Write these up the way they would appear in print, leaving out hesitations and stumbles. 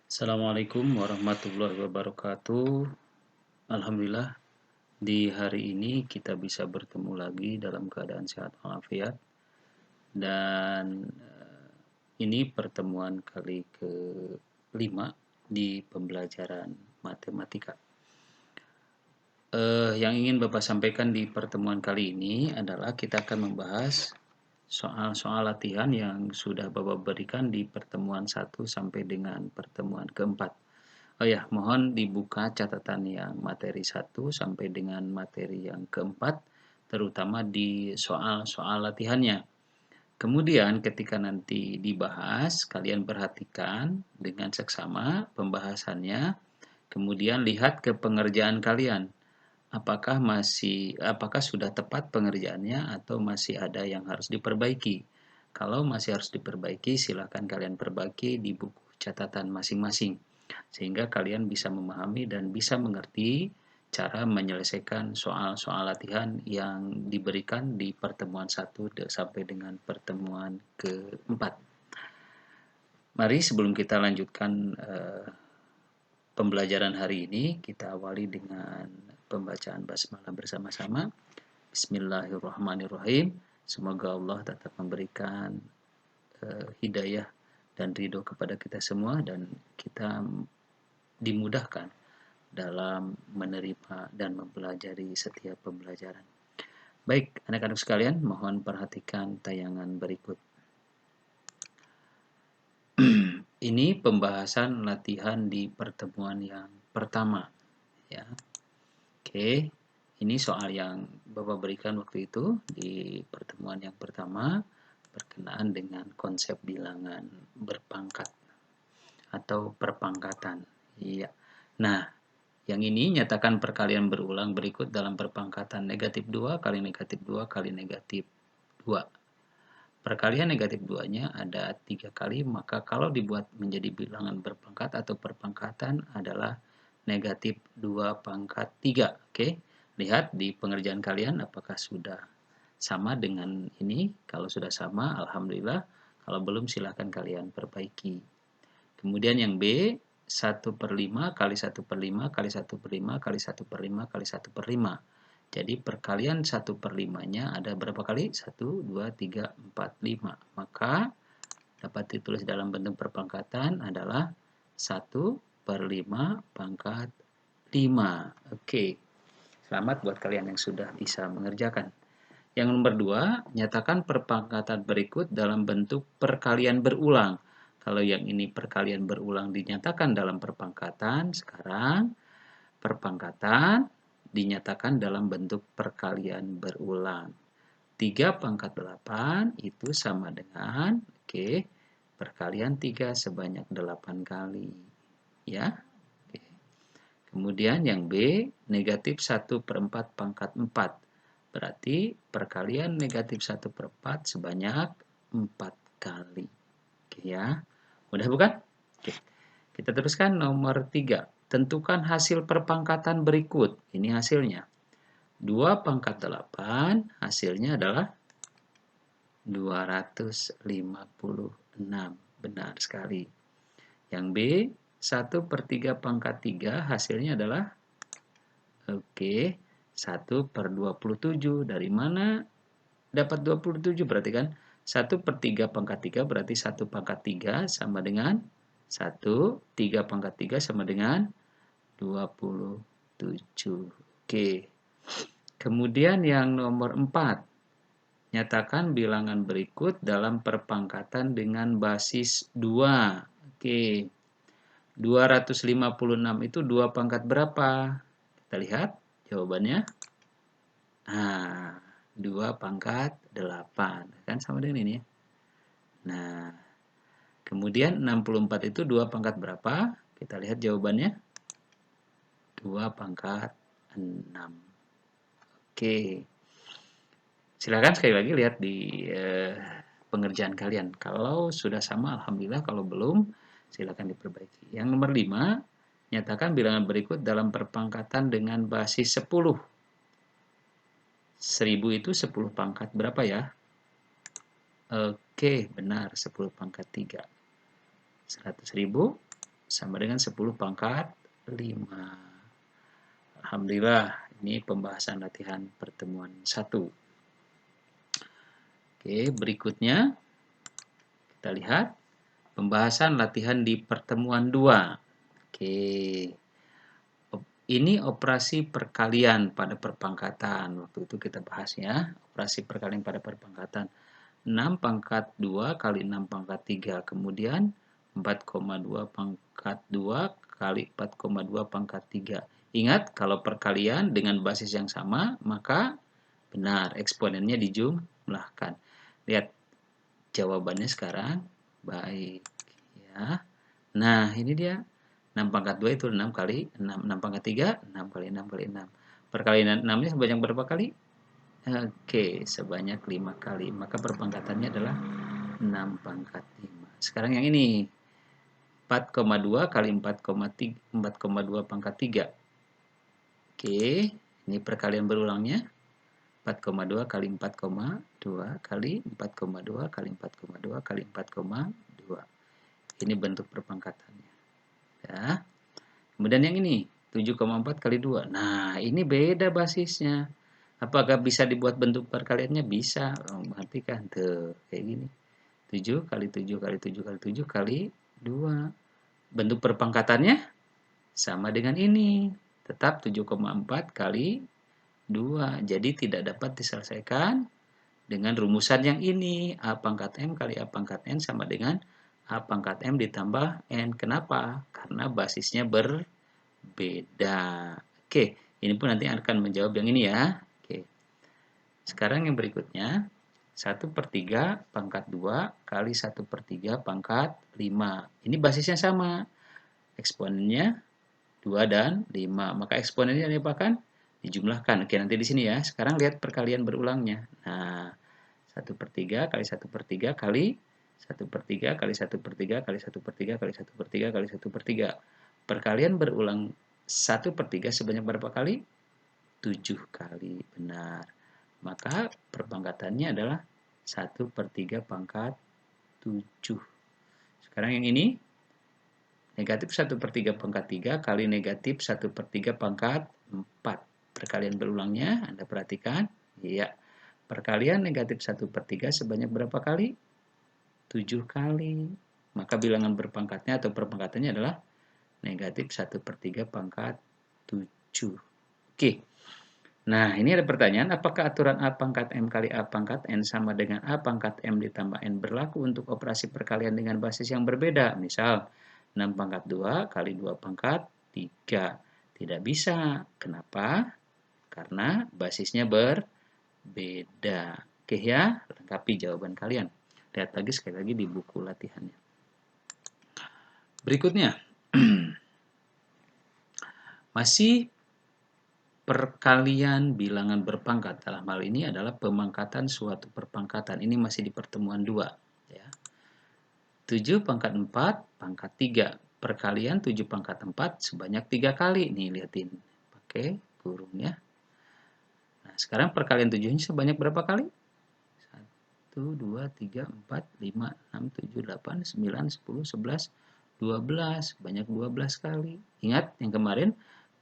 Assalamualaikum warahmatullahi wabarakatuh. Alhamdulillah, di hari ini kita bisa bertemu lagi dalam keadaan sehat walafiat. Dan ini pertemuan kali ke-5 di pembelajaran matematika. Yang ingin Bapak sampaikan di pertemuan kali ini adalah kita akan membahas soal-soal latihan yang sudah Bapak berikan di pertemuan 1 sampai dengan pertemuan keempat. Oh ya, mohon dibuka catatan yang materi 1 sampai dengan materi yang keempat, terutama di soal-soal latihannya. Kemudian ketika nanti dibahas, kalian perhatikan dengan seksama pembahasannya, kemudian lihat ke pengerjaan kalian. Apakah sudah tepat pengerjaannya atau masih ada yang harus diperbaiki? Kalau masih harus diperbaiki, silakan kalian perbaiki di buku catatan masing-masing sehingga kalian bisa memahami dan bisa mengerti cara menyelesaikan soal-soal latihan yang diberikan di pertemuan 1 sampai dengan pertemuan keempat. Mari sebelum kita lanjutkan pembelajaran hari ini, kita awali dengan pembacaan basmalah bersama-sama. Bismillahirrahmanirrahim. Semoga Allah tetap memberikan hidayah dan ridho kepada kita semua dan kita dimudahkan dalam menerima dan mempelajari setiap pembelajaran. Baik, anak-anak sekalian, mohon perhatikan tayangan berikut. Ini pembahasan latihan di pertemuan yang pertama, ya. Oke, ini soal yang Bapak berikan waktu itu di pertemuan yang pertama berkenaan dengan konsep bilangan berpangkat atau perpangkatan. Iya. Nah, yang ini nyatakan perkalian berulang berikut dalam perpangkatan negatif 2 kali negatif 2 kali negatif 2. Perkalian negatif 2-nya ada 3 kali, maka kalau dibuat menjadi bilangan berpangkat atau perpangkatan adalah negatif 2 pangkat 3. Oke, lihat di pengerjaan kalian apakah sudah sama dengan ini. Kalau sudah sama, alhamdulillah. Kalau belum, silakan kalian perbaiki. Kemudian yang B, 1 per 5 kali 1 per 5 kali 1 per 5 kali 1 per 5 kali 1 per 5. Jadi perkalian 1 per 5-nya ada berapa kali? 1, 2, 3, 4, 5. Maka dapat ditulis dalam bentuk perpangkatan adalah 1 per 5 pangkat 5. Oke, selamat buat kalian yang sudah bisa mengerjakan. Yang nomor 2, nyatakan perpangkatan berikut dalam bentuk perkalian berulang. Kalau yang ini perkalian berulang dinyatakan dalam perpangkatan, sekarang perpangkatan dinyatakan dalam bentuk perkalian berulang. 3 pangkat 8 itu sama dengan, perkalian 3 sebanyak 8 kali. Ya. Oke. Kemudian yang B, negatif 1 per 4 pangkat 4. Berarti perkalian negatif 1 per 4 sebanyak 4 kali. Oke ya. Mudah bukan? Oke. Kita teruskan nomor 3. Tentukan hasil perpangkatan berikut. Ini hasilnya. 2 pangkat 8 hasilnya adalah 256. Benar sekali. Yang B, 1 per 3 pangkat 3 hasilnya adalah 1 per 27. Dari mana dapat 27? Berarti kan 1 per 3 pangkat 3 berarti 1 pangkat 3 sama dengan 1, 3 pangkat 3 sama dengan 27. Oke. Kemudian yang nomor 4. Nyatakan bilangan berikut dalam perpangkatan dengan basis 2. Oke. 256 itu 2 pangkat berapa? Kita lihat jawabannya. Nah, 2 pangkat 8. Kan sama dengan ini ya. Nah, kemudian 64 itu 2 pangkat berapa? Kita lihat jawabannya. 2 pangkat 6. Oke. Silakan sekali lagi lihat di pengerjaan kalian. Kalau sudah sama, alhamdulillah. Kalau belum, silakan diperbaiki. Yang nomor 5, nyatakan bilangan berikut dalam perpangkatan dengan basis 10. 1000 itu 10 pangkat berapa ya? Oke, benar. 10 pangkat 3. 100.000 sama dengan 10 pangkat 5. Alhamdulillah, ini pembahasan latihan pertemuan 1. Oke, berikutnya kita lihat pembahasan latihan di pertemuan 2. Oke, ini operasi perkalian pada perpangkatan. Waktu itu kita bahas ya, operasi perkalian pada perpangkatan. 6 pangkat 2 kali 6 pangkat 3. Kemudian 4,2 pangkat 2 kali 4,2 pangkat 3. Ingat, kalau perkalian dengan basis yang sama, maka benar, eksponennya dijumlahkan. Lihat jawabannya sekarang. Baik. Ya. Nah, ini dia. 6 pangkat 2 itu 6 kali 6. 6 pangkat 3, 6 kali 6 kali 6. Perkalian 6-nya sebanyak berapa kali? Oke, sebanyak 5 kali. Maka perpangkatannya adalah 6 pangkat 5. Sekarang yang ini. 4,2 kali 4,2 pangkat 3. Oke, ini perkalian berulangnya. 4,2 kali 4,2 kali 4,2 kali 4,2 kali 4,2. Ini bentuk perpangkatannya. Ya. Kemudian yang ini, 7,4 kali 2. Nah, ini beda basisnya. Apakah bisa dibuat bentuk perkaliannya? Bisa. Perhatikan tuh, kayak gini. 7 kali 7 kali 7 kali 7 kali 2. Bentuk perpangkatannya sama dengan ini. Tetap 7,4 kali 2. Jadi tidak dapat diselesaikan dengan rumusan yang ini. A pangkat M kali A pangkat N sama dengan A pangkat M ditambah N. Kenapa? Karena basisnya berbeda. Oke, ini pun nanti akan menjawab yang ini ya. Oke. Sekarang yang berikutnya. 1/3 pangkat 2 kali 1/3 pangkat 5. Ini basisnya sama. Eksponennya 2 dan 5. Maka eksponennya diapakan? Dijumlahkan. Oke, nanti di sini ya. Sekarang lihat perkalian berulangnya. Nah, 1/3 kali 1/3 kali 1/3 kali 1/3 kali 1/3 kali 1/3 kali 1/3. Perkalian berulang 1/3 sebanyak berapa kali? 7 kali. Benar. Maka perpangkatannya adalah 1/3 pangkat 7. Sekarang yang ini, negatif 1/3 pangkat 3 kali negatif 1/3 pangkat 4. Perkalian berulangnya, Anda perhatikan. Iya. Perkalian negatif 1/3 sebanyak berapa kali? 7 kali. Maka bilangan berpangkatnya atau perpangkatannya adalah negatif 1/3 pangkat 7. Oke. Nah, ini ada pertanyaan, apakah aturan A pangkat M kali A pangkat N sama dengan A pangkat M ditambah N berlaku untuk operasi perkalian dengan basis yang berbeda? Misal, 6 pangkat 2 kali 2 pangkat 3. Tidak bisa. Kenapa? Karena basisnya berbeda. Oke ya, lengkapi jawaban kalian. Lihat lagi sekali lagi di buku latihannya. Berikutnya, masih perkalian bilangan berpangkat. Dalam hal ini adalah pemangkatan suatu perpangkatan. Ini masih di pertemuan 2. Ya. 7 pangkat 4 pangkat 3. Perkalian 7 pangkat 4 sebanyak 3 kali. Nih, lihatin. Pakai burungnya. Nah, sekarang perkalian 7-nya sebanyak berapa kali? 1, 2, 3, 4, 5, 6, 7, 8, 9, 10, 11, 12. Banyak 12 kali. Ingat yang kemarin?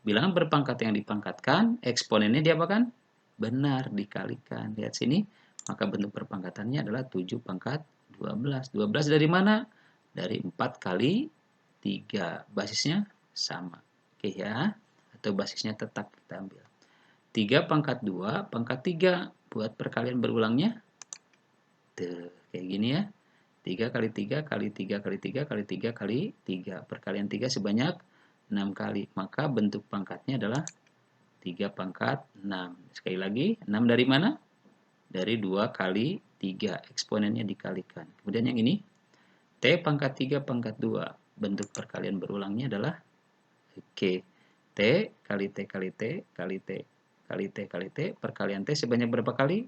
Bilangan berpangkat yang dipangkatkan, eksponennya diapakan? Benar, dikalikan. Lihat sini, maka bentuk perpangkatannya adalah 7 pangkat 12. 12 dari mana? Dari 4 kali 3. Basisnya sama. Oke ya, atau basisnya tetap kita ambil. 3 pangkat 2 pangkat 3. Buat perkalian berulangnya. Tuh, kayak gini ya. 3 kali 3 kali 3 kali 3 kali 3 kali 3. Perkalian 3 sebanyak 6 kali. Maka bentuk pangkatnya adalah 3 pangkat 6. Sekali lagi, 6 dari mana? Dari 2 kali 3. Eksponennya dikalikan. Kemudian yang ini, T pangkat 3 pangkat 2. Bentuk perkalian berulangnya adalah T kali T kali T kali T kali T kali T. Perkalian T sebanyak berapa kali?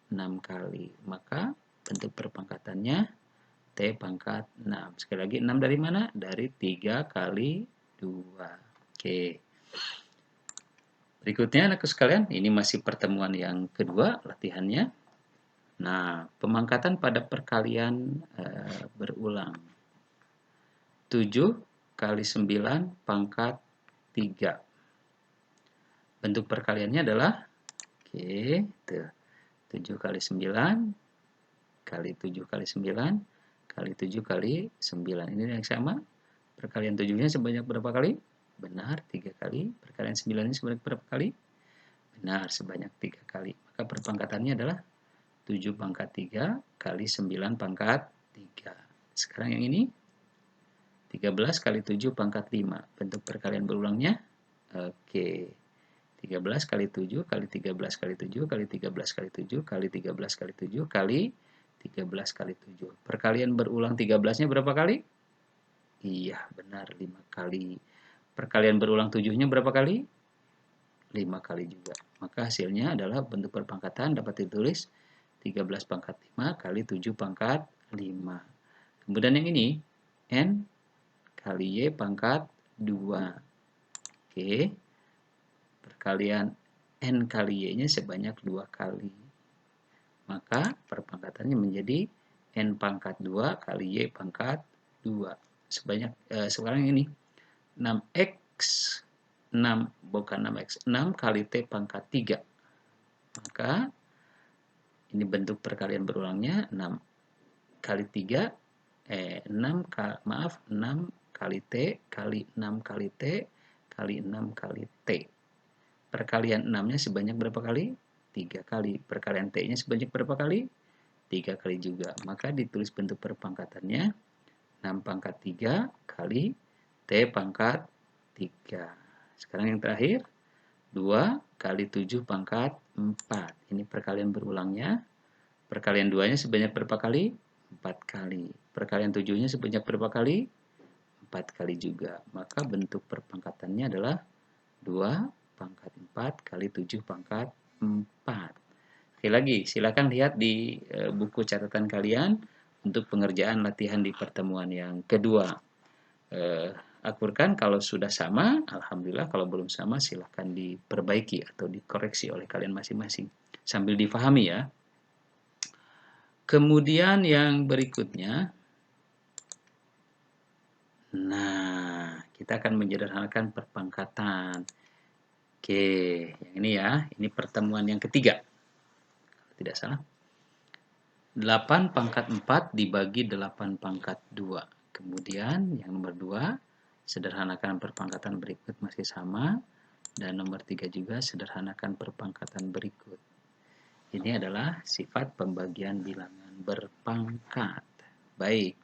6 kali. Maka bentuk perpangkatannya T pangkat 6. Sekali lagi, 6 dari mana? Dari 3 kali 2. Oke. Berikutnya, anak sekalian, ini masih pertemuan yang kedua, latihannya. Nah, pemangkatan pada perkalian berulang. 7 kali 9 pangkat 3. Bentuk perkaliannya adalah, oke, 7 kali 9 kali 7 kali 9 kali 7 kali 9. Ini yang sama. Perkalian 7-nya sebanyak berapa kali? Benar, 3 kali. Perkalian 9-nya sebanyak berapa kali? Benar, sebanyak 3 kali. Maka perpangkatannya adalah 7 pangkat 3 kali 9 pangkat 3. Sekarang yang ini, 13 kali 7 pangkat 5. Bentuk perkalian berulangnya, oke. 13 kali 7 kali 13 kali 7 kali 13 kali 7 kali 13 kali 7 kali 13 kali 7. Perkalian berulang 13-nya berapa kali? Iya, benar, 5 kali. Perkalian berulang 7-nya berapa kali? 5 kali juga. Maka hasilnya adalah bentuk perpangkatan dapat ditulis 13 pangkat 5 kali 7 pangkat 5. Kemudian yang ini, N kali Y pangkat 2. Oke. Perkalian N kali Y-nya sebanyak 2 kali. Maka perpangkatannya menjadi N pangkat 2 kali Y pangkat 2. Sekarang ini 6X 6 bukan 6X 6 kali T pangkat 3. Maka ini bentuk perkalian berulangnya 6 kali 3 6 kali T kali 6 kali T kali 6 kali T. Perkalian 6-nya sebanyak berapa kali? 3 kali. Perkalian T-nya sebanyak berapa kali? 3 kali juga. Maka ditulis bentuk perpangkatannya 6 pangkat 3 kali T pangkat 3. Sekarang yang terakhir, 2 kali 7 pangkat 4. Ini perkalian berulangnya. Perkalian 2-nya sebanyak berapa kali? 4 kali. Perkalian 7-nya sebanyak berapa kali? 4 kali juga. Maka bentuk perpangkatannya adalah 2 pangkat 4 kali 7 pangkat 4. Sekali lagi, silakan lihat di buku catatan kalian untuk pengerjaan latihan di pertemuan yang kedua. Akurkan kalau sudah sama, alhamdulillah. Kalau belum sama, silakan diperbaiki atau dikoreksi oleh kalian masing-masing sambil difahami ya. Kemudian yang berikutnya, nah, kita akan menyederhanakan perpangkatan. Oke, yang ini ya, ini pertemuan yang ketiga. Tidak salah. 8 pangkat 4 dibagi 8 pangkat 2. Kemudian yang nomor 2, sederhanakan perpangkatan berikut masih sama. Dan nomor 3 juga sederhanakan perpangkatan berikut. Ini adalah sifat pembagian bilangan berpangkat. Baik.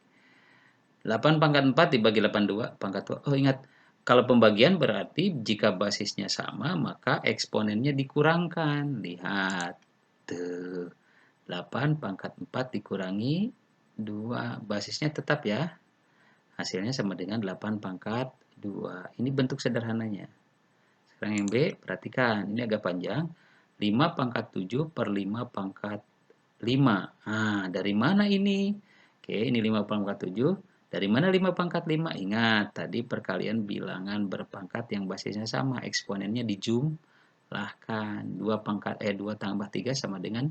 8 pangkat 4 dibagi 82 pangkat 2. Oh, ingat, kalau pembagian berarti jika basisnya sama, maka eksponennya dikurangkan. Lihat. Tuh. 8 pangkat 4 dikurangi 2. Basisnya tetap ya. Hasilnya sama dengan 8 pangkat 2. Ini bentuk sederhananya. Sekarang yang B, perhatikan. Ini agak panjang. 5 pangkat 7 per 5 pangkat 5. Nah, dari mana ini? Oke, ini 5 pangkat 7. Dari mana 5 pangkat 5? Ingat, tadi perkalian bilangan berpangkat yang basisnya sama. Eksponennya dijumlahkan. 2 tambah 3 sama dengan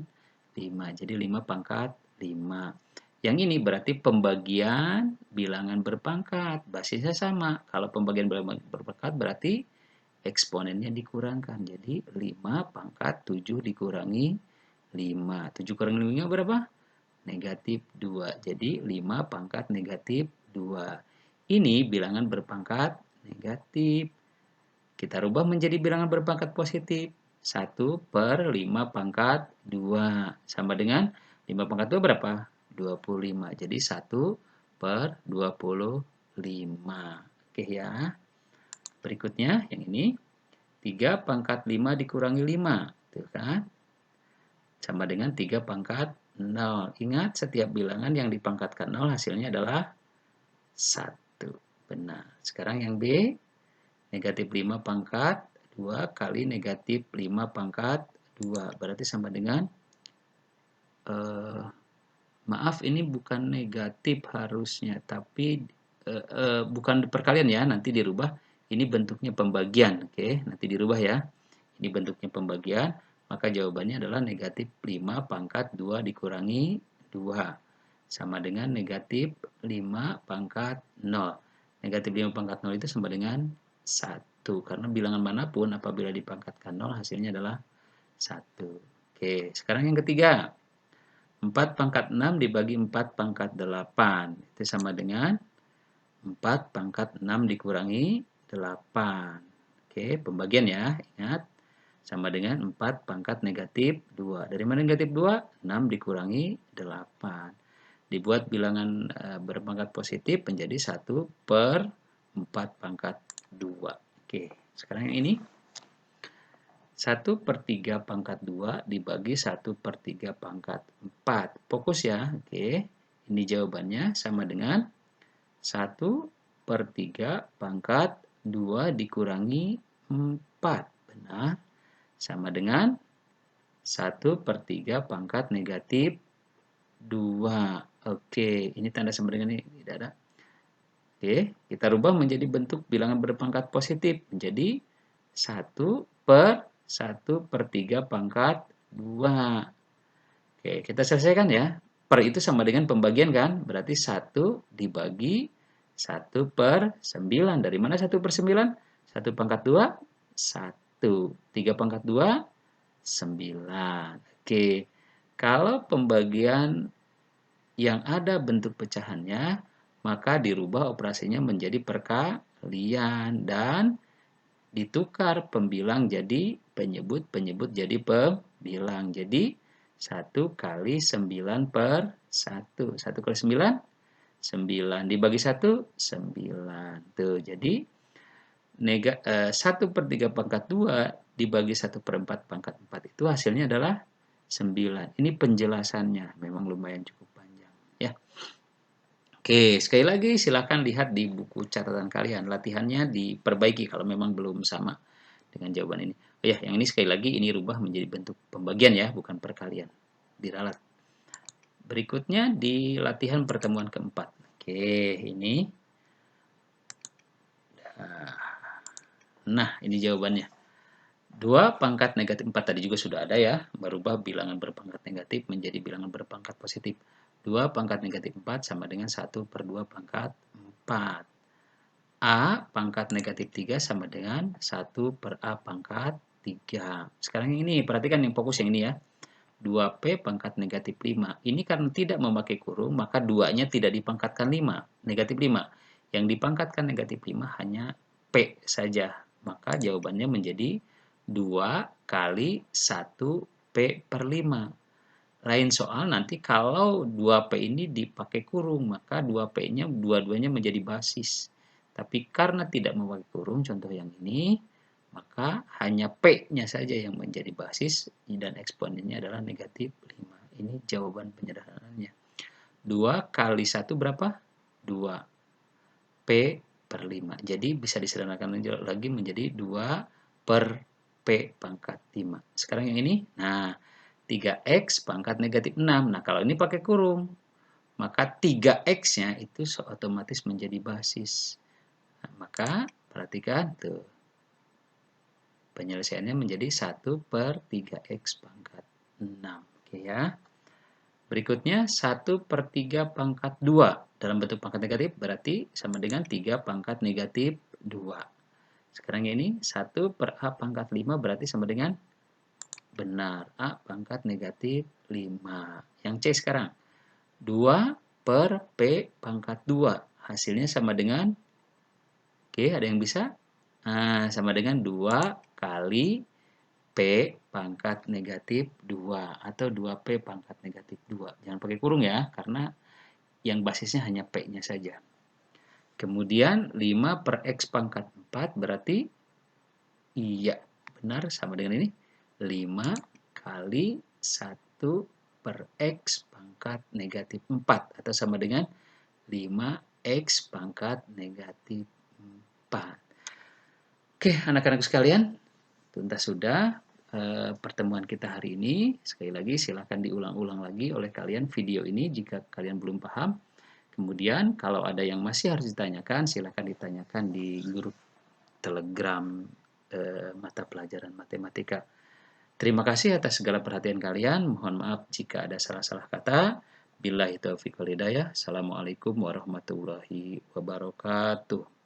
5. Jadi 5 pangkat 5. Yang ini berarti pembagian bilangan berpangkat. Basisnya sama. Kalau pembagian bilangan berpangkat berarti eksponennya dikurangkan. Jadi 5 pangkat 7 dikurangi 5. 7 kurangi 5 berapa? Negatif 2. Jadi 5 pangkat negatif 2. Ini bilangan berpangkat negatif. Kita rubah menjadi bilangan berpangkat positif. 1 per 5 pangkat 2. Sama dengan 5 pangkat 2 berapa? 25. Jadi 1 per 25. Oke ya. Berikutnya yang ini. 3 pangkat 5 dikurangi 5. Tuh kan? Sama dengan 3 pangkat 0. Ingat, setiap bilangan yang dipangkatkan 0 hasilnya adalah 1. Benar. Sekarang yang B. Negatif 5 pangkat 2 kali negatif 5 pangkat 2. Berarti sama dengan, maaf ini bukan negatif harusnya, tapi bukan perkalian ya, nanti dirubah. Ini bentuknya pembagian, oke, nanti dirubah ya. Ini bentuknya pembagian, maka jawabannya adalah negatif 5 pangkat 2 dikurangi 2. Sama dengan negatif 5 pangkat 0. Negatif 5 pangkat 0 itu sama dengan 1. Karena bilangan manapun apabila dipangkatkan 0 hasilnya adalah 1. Oke, sekarang yang ketiga. 4 pangkat 6 dibagi 4 pangkat 8. Itu sama dengan 4 pangkat 6 dikurangi 8. Oke, pembagian ya. Ingat, sama dengan 4 pangkat negatif 2. Dari mana negatif 2? 6 dikurangi 8. Dibuat bilangan berpangkat positif menjadi 1 per 4 pangkat 2. Oke, sekarang yang ini. 1 per 3 pangkat 2 dibagi 1 per 3 pangkat 4. Fokus ya, oke. Ini jawabannya sama dengan 1 per 3 pangkat 2 dikurangi 4. Benar. Sama dengan 1 per 3 pangkat negatif 2. Oke, ini tanda sama dengan ini. Tidak ada. Oke, kita rubah menjadi bentuk bilangan berpangkat positif. Menjadi 1 per 3 pangkat 2. Oke, kita selesaikan ya. Per itu sama dengan pembagian kan? Berarti 1 dibagi 1 per 9. Dari mana 1 per 9? 1 pangkat 2, 1. 3 pangkat 2, 9. Oke, kalau pembagian yang ada bentuk pecahannya, maka dirubah operasinya menjadi perkalian dan ditukar pembilang jadi penyebut, penyebut jadi pembilang. Jadi 1 kali 9 per 1. 1 kali 9, 9. Dibagi 1, 9. Tuh, jadi 1 per 3 pangkat 2 dibagi 1 per 4 pangkat 4 itu hasilnya adalah 9. Ini penjelasannya, memang lumayan cukup panjang. Ya. Oke, sekali lagi silakan lihat di buku catatan kalian. Latihannya diperbaiki kalau memang belum sama dengan jawaban ini. Oh ya, yang ini sekali lagi ini rubah menjadi bentuk pembagian ya, bukan perkalian. Diralat. Berikutnya di latihan pertemuan keempat. Oke, ini. Nah, ini jawabannya. 2 pangkat negatif 4 tadi juga sudah ada ya. Merubah bilangan berpangkat negatif menjadi bilangan berpangkat positif. 2 pangkat negatif 4 sama dengan 1 per 2 pangkat 4. A pangkat negatif 3 sama dengan 1 per A pangkat 3. Sekarang yang ini, perhatikan yang fokus yang ini ya. 2P pangkat negatif 5. Ini karena tidak memakai kurung, maka 2-nya tidak dipangkatkan 5, negatif 5. Yang dipangkatkan negatif 5 hanya P saja. Maka jawabannya menjadi 2 kali 1P per 5. Lain soal nanti kalau 2P ini dipakai kurung, maka 2P-nya dua-duanya menjadi basis. Tapi karena tidak memakai kurung, contoh yang ini, maka hanya P-nya saja yang menjadi basis dan eksponennya adalah negatif 5. Ini jawaban penyederhanaannya. 2 kali 1 berapa? 2. P per 5. Jadi bisa disederhanakan lagi menjadi 2 per P pangkat 5. Sekarang yang ini, nah 3X pangkat negatif 6. Nah, kalau ini pakai kurung, maka 3X-nya itu otomatis menjadi basis. Nah, maka perhatikan tuh. Penyelesaiannya menjadi 1 per 3X pangkat 6. Oke ya. Berikutnya 1 per 3 pangkat 2. Dalam bentuk pangkat negatif berarti sama dengan 3 pangkat negatif 2. Sekarang ini 1 per A pangkat 5 berarti sama dengan benar. A pangkat negatif 5. Yang C sekarang. 2 per P pangkat 2. Hasilnya sama dengan, oke, ada yang bisa? Nah, sama dengan 2 kali P pangkat negatif 2. Atau 2P pangkat negatif 2. Jangan pakai kurung ya, karena yang basisnya hanya P-nya saja. Kemudian 5 per X pangkat 4 berarti, iya, benar sama dengan ini. 5 kali 1 per X pangkat negatif 4. Atau sama dengan 5X pangkat negatif 4. Oke, anak-anak sekalian, tuntas sudah pertemuan kita hari ini. Sekali lagi silakan diulang-ulang lagi oleh kalian video ini jika kalian belum paham. Kemudian kalau ada yang masih harus ditanyakan, silakan ditanyakan di grup Telegram mata pelajaran matematika. Terima kasih atas segala perhatian kalian. Mohon maaf jika ada salah-salah kata. Billahi taufiq wal hidayah. Assalamualaikum warahmatullahi wabarakatuh.